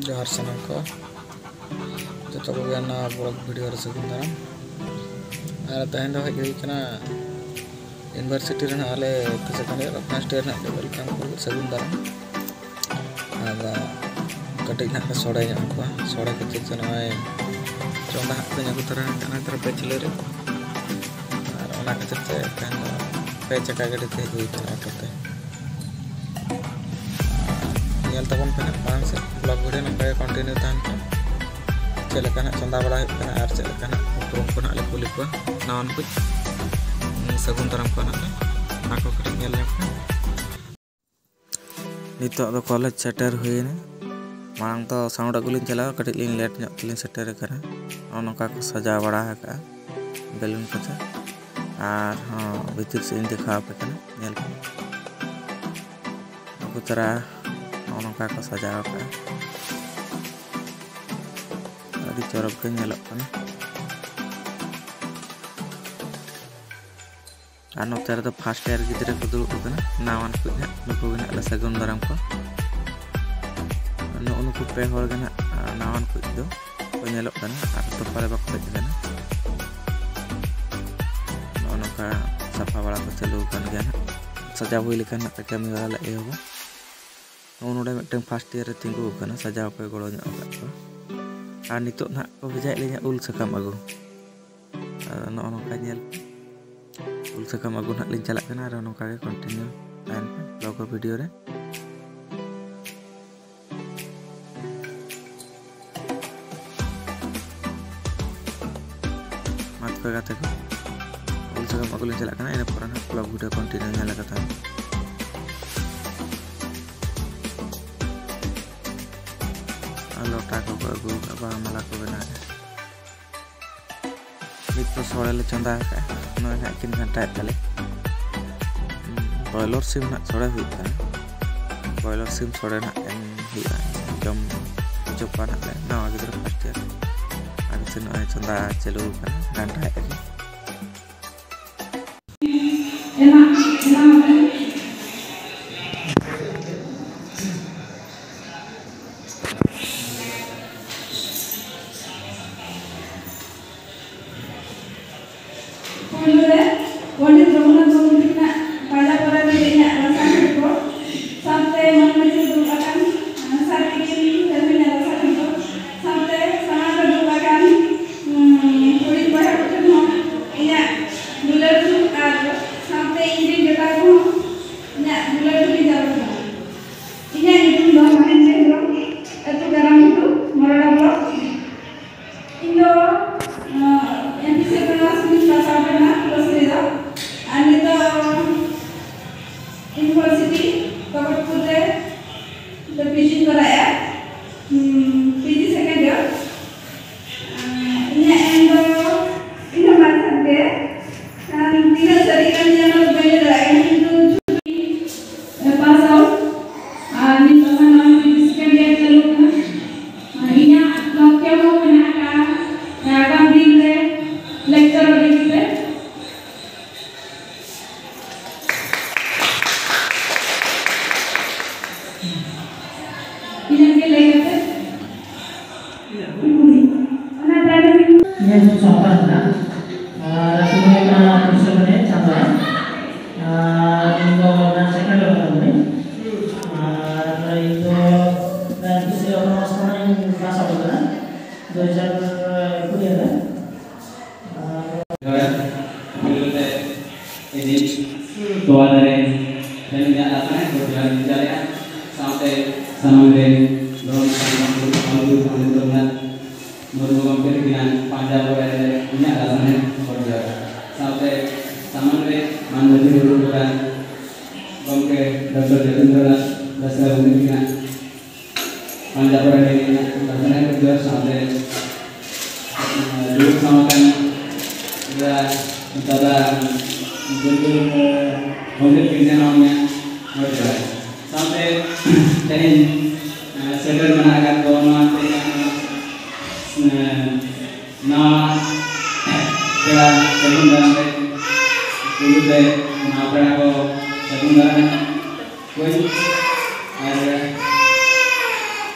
जोहार सानाम को जो ब्लॉग वीडियो सगुन दाराम और तहन दो हज कना यूनिवर्सिटी आले second year first year welcome को सगुन दाराम और कटिज ना सोड़े सोड़े खातिर से नय चंदा को अगू तरह पे चिले और खातिर से पे चका गाड़ी ते ऑटोते तबन पे मांग से ब्लॉग वीडियो नंबर कंटिन्यू तहन चलना चंदा बड़ा और चलना उपरम को ना कुली को नावन को सगुन दाराम को ना को कटिज नित कॉलेज सेटर हुए मांग तो साउंड अगुलिन चला कटिज लिन लेट ᱧᱚᱜ सेटर करना नौका को सजा बड़ा बेलून को और हाँ भीतर से देखा पे अगू तरह नौका को सजा अभी चरक के और नोते तो फर्स्ट ईयर गिद्रा को दुड़ुब नावान को नुकु ले सगुन दाराम को नुकु पे नावान को तो पाले बाको हज नौका साफा बड़ा को चालू गया सजा हुई लेकिन कमी वाला ले नोड़े मिट्टन फर्स्ट ईयर तिंगू सजाव पे गड़ो और नित ना को भेजा लिया उल साकाम अगू नौका उल साकाम अगू ना लिंग चलना और नौका कंटिन्यू तहन पे ब्लॉग वीडियो रे मत पे गाते को उल साकाम अगू लिंग चलना इन पर ब्लॉग वीडियो कंटिन्यू लगा लोटा को अगू माला को बना तो सोड़े ले चंदा ना किन घंटा तले बॉयलर सिम ना सोड़े हुआ बॉयलर सिम सोड़े ना जम चोपा ना नवा गिद्रा फर्स्ट ईयर आगे से नए चंदा चालू घंटा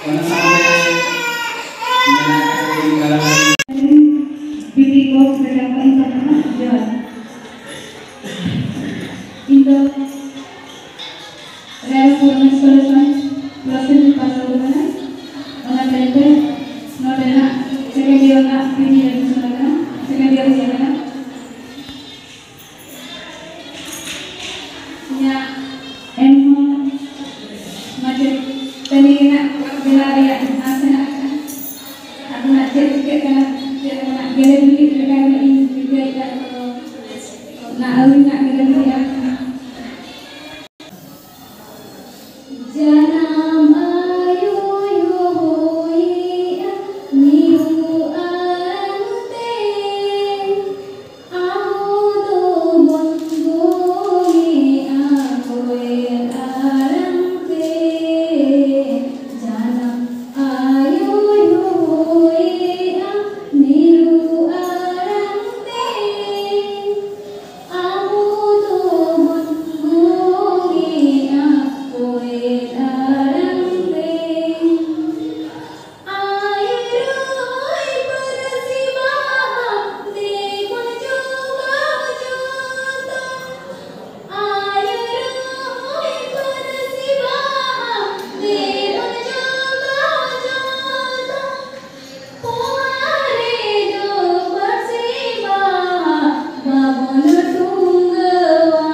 Bueno, Bibi ko berapa internet jalan. Indo Real Formas Solution proses pasal mana? Mana tente? Nodena second year na bibi yang sana. Second year sana. Ya, emo macam tadi nak belajar asal aku nak cerita kan. Nak gila beli dekat ini juga nak awin nak gila beli apa? Janam ayu yoi niu ante amu do mongogi akoe arante janam ayu yoi niru arante amu do mongogi akoe arante airoi persibaha dekon juga jota airoi persibaha dekon juga jota Pare jo persibaha babon tunggawa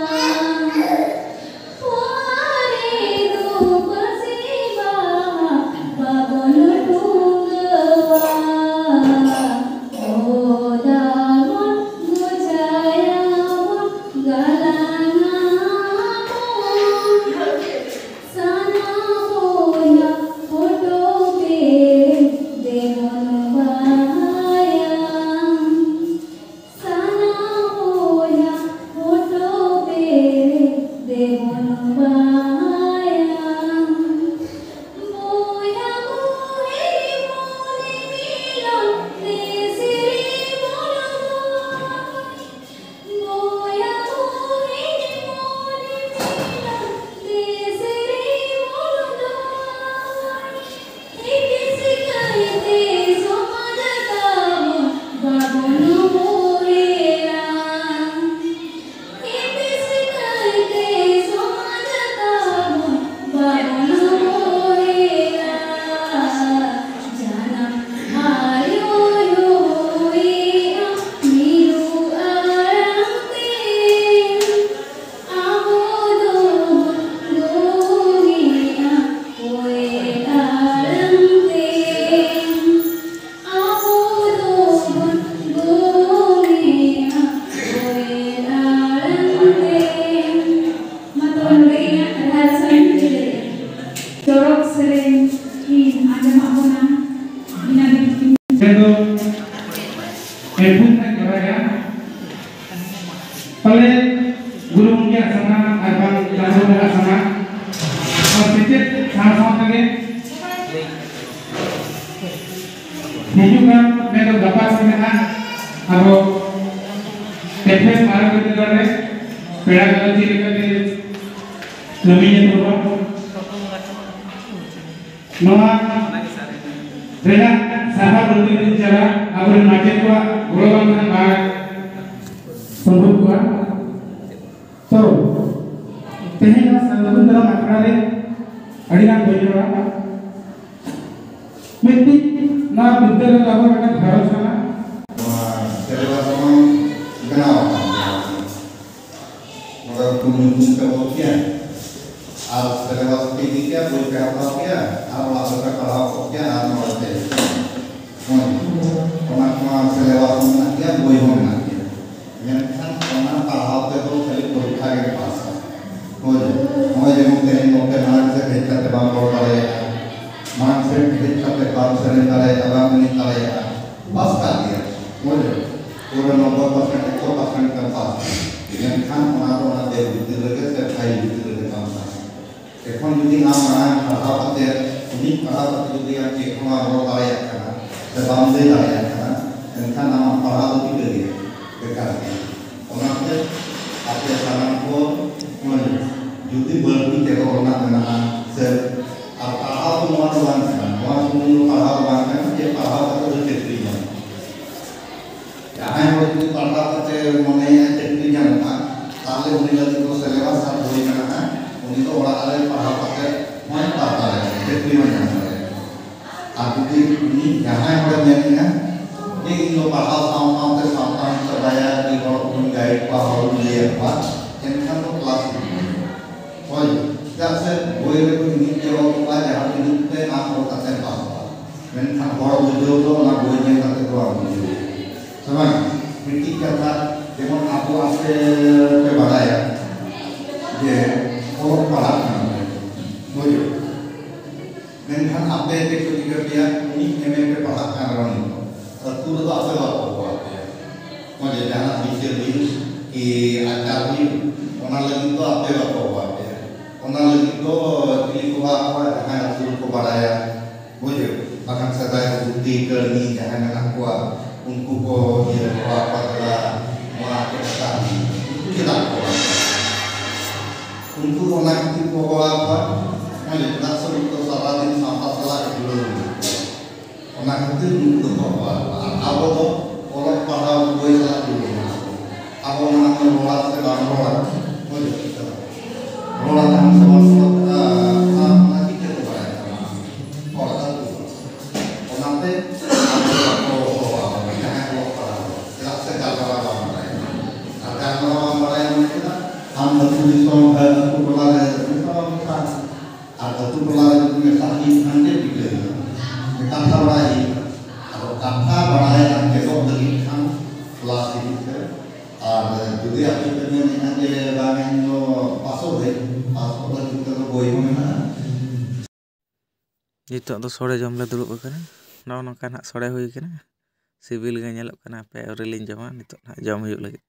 Pare jo persibaha babon tunggawa Odamon gujayamon galangamon sana boya foto pe demon bayang sana boya foto pe demon bayang boya bohi moni milon desiri monomoy boya bohi moni milon desiri monomoy ikisi kaite somajatamu babonu moira ikisi kaite somajatamu babonu moira janam ayu yoi niru arante amodo mongogi akoe arante amodo mongogi akoe arante maton ingat alasan jorok sering ada makna ini Itu pun kerja. Pale guru mulia sama abang lalu mulia sama. Sedikit sama-sama lagi. Ini juga mereka dapat sebenarnya kalau TPS marah kita dari pedagagi kita lebihnya turun. Noah Rena sahabat bertujuan cara abang macam tua golongan kan baik sungguh kuat. So, tehnya selalu dalam akrale adinan bejora. Mesti na buddha lagu akan harus sana. Setelah semua kenal, maka kunjung ke Okia. Al setelah tiga berkata Okia, al lakukan kalau Okia al melakukan. Pernah selewat mengajar, boleh mengajar. Yang kan pernah kalau itu kali berkah yang pasal. Mau jadi mungkin hal saya kita tebang boleh. Maksud kita tebang sering kali abang ini kali pasal dia. Orang nombor pasal itu pasal tempat. Yang kan pengaruh nanti betul lagi terkait betul lagi pasal. Ekon jadi nama kalau ada ini kalau ada yang cek pengaruh kali kan. Sebab dia kali kan. Dan kan nama pengaruh itu dia berkali. Orang itu apa saran pun jadi berarti orang dengan apa-apa pun orang kan. Orang pun apa-apa kan dia apa-apa itu terjadi. ᱛᱟᱞᱮ ᱯᱟᱲᱦᱟᱣ ᱠᱟᱛᱮ ᱢᱚᱡᱽ ᱯᱟᱲᱦᱟᱣ ᱫᱟᱲᱮᱭᱟᱜᱼᱟ ᱪᱟᱹᱠᱨᱤ ᱵᱚᱱ ᱧᱟᱢ ᱫᱟᱲᱮᱭᱟᱜᱼᱟ ᱟᱨ ᱡᱩᱫᱤ ᱩᱱᱤ ᱡᱟᱦᱟᱸᱭ ᱦᱚᱲᱮ ᱢᱮᱱᱮᱜᱼᱟ ᱡᱮ ᱤᱧ ᱫᱚ ᱯᱟᱲᱦᱟᱣ ᱥᱟᱶᱛᱮ ᱥᱟᱶᱛᱟᱧ ᱥᱮᱬᱟᱭᱟ ᱟᱹᱰᱤ ᱦᱚᱲ ᱠᱚᱧ ᱜᱟᱭᱤᱰ ᱠᱚᱣᱟ ᱦᱚᱲᱤᱧ ᱞᱟᱹᱭ ᱟᱠᱚᱣᱟ ᱮᱱᱠᱷᱟन ᱫᱚ ᱠᱞᱟᱥ ᱦᱳᱭ ᱪᱮᱫᱟᱜ ᱥᱮ ᱵᱳᱭ ᱨᱮᱠᱚ ᱤᱧ ᱚᱞ ᱠᱚᱣᱟ ᱡᱟᱦᱟᱸ ᱛᱤᱱᱟᱹᱜ ᱛᱮ ᱟᱢ ᱚᱞ ᱠᱟᱛᱮ ᱯᱟᱥᱚᱜᱼᱟ ᱢᱮᱱᱠᱷᱟन ᱦᱚᱲ ᱵᱩᱡᱷᱟᱹᱣ ᱫᱚ ᱚᱱᱟ ᱵᱳᱭ ᱧᱮᱞ ᱠᱟᱛᱮ ᱫᱚ ᱵᱟᱝ ᱵᱩᱡᱷᱟᱹᱣ ᱥᱮ ᱵᱟᱝ ᱢᱤᱫᱴᱤᱡ ᱠᱟᱛᱷᱟ जेमन आपको आपसे पे बताया जे और पढ़ा मुझे मेनखान आपे के कुछ कर दिया उन्हीं एमए पे पढ़ा कर रहा हूँ सत्तू तो आपसे बात हुआ मुझे जहाँ टीचर भी कि आचार भी उन्हें लगी तो आपे बात हुआ उन्हें लगी तो दिल्ली को आपको जहाँ रसूल को बढ़ाया मुझे bahkan saya bukti kerni jangan anak kuat उनको को ये apa adalah melakukan itu tidak kuat untuk orang itu bawa apa mulai tidak sebut salah di sampah salah itu orang itu untuk bawa apa tu orang pada buat salah dulu apa orang merolat segala rolat mulai kita rolat yang sebab nanti kita bayar orang itu orang itu हम बच्चों को बोला है तो बोला है कि साथी अंडे बिगड़े कथा बढ़ाई अब कथा बढ़ाए अंडे को बदली हम क्लास के और जुदे आपके में अंडे बांगे जो पासवर्ड है पासवर्ड के तो कोई में ना नितो तो सोड़े जम ले दुड़ुब कना नौ नौका ना सोड़े हुई कना सिविल गे नेलोग कना पे औरेलिन जमा नितो ना जम हुई लगे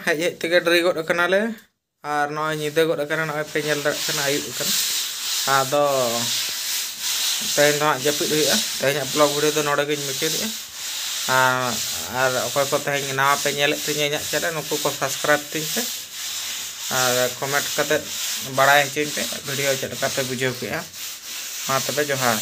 हेज हेज तेगे डरी गड कनाले और नय निदे गड कना नय पे नेल दर कना आयुब कना आदो तेन दो जपिद हुआ तेन ब्लॉग वीडियो दो नोडे गिन मुचाद और अखय को तेन नवा पे नेल तिᱧ इᱧᱟᱹᱜ चैनल नुकु को सब्सक्राइब तिᱧ पे और कमेंट कते बड़ाय हचिन पे वीडियो चेक कते बुझाव के मा तबे जोहार।